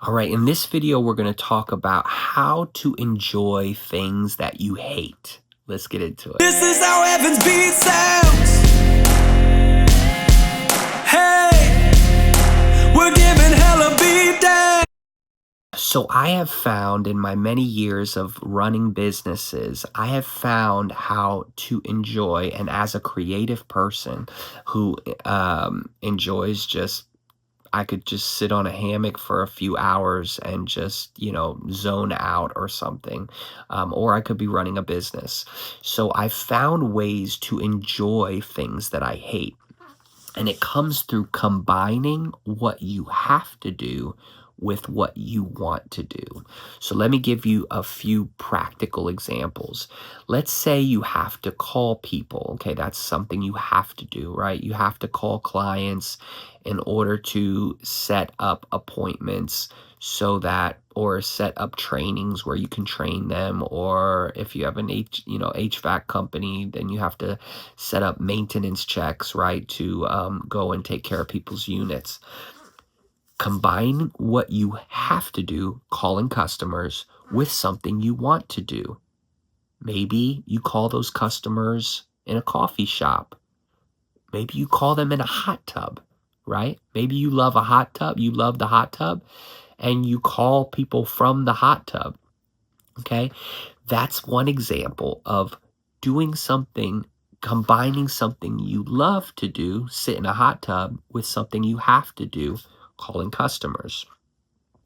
All right, in this video, we're going to talk about how to enjoy things that you hate. Let's get into it. This is how heaven's beat sounds. Hey, we're giving hell a beat down. So I have found in my many years of running businesses, I have found how to enjoy, and as a creative person who enjoys just I could just sit on a hammock for a few hours and just, zone out or something. Or I could be running a business. So I found ways to enjoy things that I hate. And it comes through combining what you have to do with what you want to do. So let me give you a few practical examples. Let's say you have to call people. Okay, that's something you have to do, right? You have to call clients in order to set up appointments so that, or set up trainings where you can train them, or if you have an HVAC company, then you have to set up maintenance checks, right, to go and take care of people's units. Combine what you have to do, calling customers, with something you want to do. Maybe you call those customers in a coffee shop. Maybe you call them in a hot tub, right? Maybe you love a hot tub, you love the hot tub, and you call people from the hot tub, okay? That's one example of doing something, combining something you love to do, sit in a hot tub, with something you have to do, calling customers.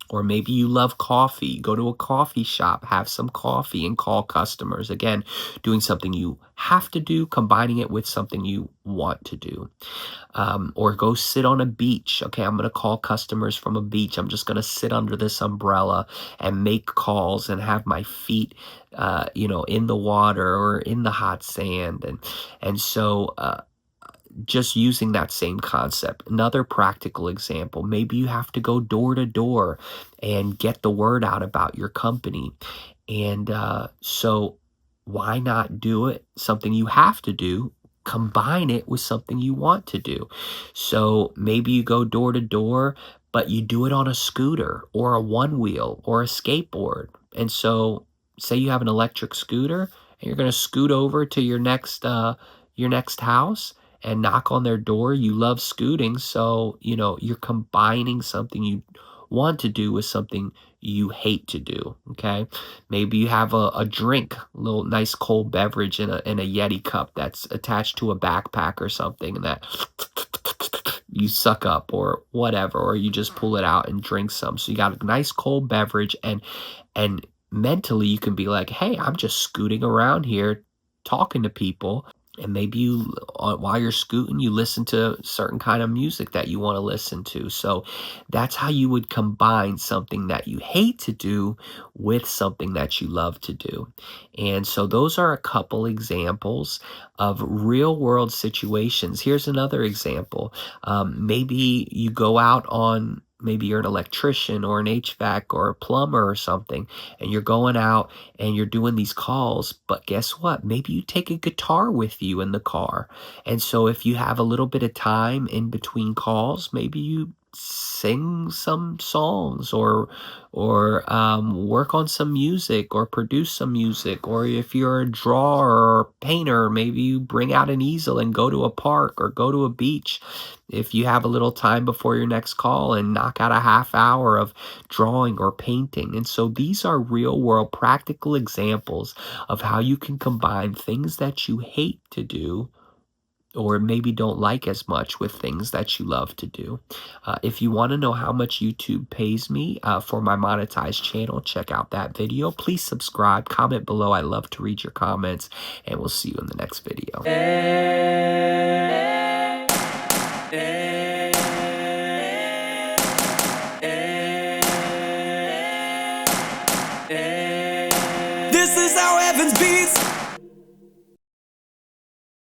Or maybe you love coffee, go to a coffee shop, have some coffee and call customers. Again, doing something you have to do, combining it with something you want to do. Or go sit on a beach. Okay, I'm going to call customers from a beach. I'm just going to sit under this umbrella and make calls and have my feet, in the water or in the hot sand. And so, just using that same concept. Another practical example, maybe you have to go door to door and get the word out about your company. And so why not do it? Something you have to do, combine it with something you want to do. So maybe you go door to door, but you do it on a scooter or a one wheel or a skateboard. And so say you have an electric scooter and you're going to scoot over to your next house and knock on their door. You love scooting, so you're combining something you want to do with something you hate to do. Okay, maybe you have a drink, a little nice cold beverage in a Yeti cup that's attached to a backpack or something, and that you suck up or whatever, or you just pull it out and drink some. So you got a nice cold beverage, and mentally you can be like, hey, I'm just scooting around here talking to people. And maybe you, while you're scooting, you listen to certain kind of music that you want to listen to. So that's how you would combine something that you hate to do with something that you love to do. And so those are a couple examples of real world situations. Here's another example. Maybe you go out on, maybe you're an electrician or an HVAC or a plumber or something, and you're going out and you're doing these calls, but guess what? Maybe you take a guitar with you in the car. And so if you have a little bit of time in between calls, maybe you sing some songs or work on some music or produce some music. Or if you're a drawer or painter, maybe you bring out an easel and go to a park or go to a beach if you have a little time before your next call and knock out a half hour of drawing or painting. And so these are real world practical examples of how you can combine things that you hate to do or maybe don't like as much with things that you love to do. If you want to know how much YouTube pays me for my monetized channel, check out that video. Please subscribe, comment below. I love to read your comments, and we'll see you in the next video. This is how heaven's beats.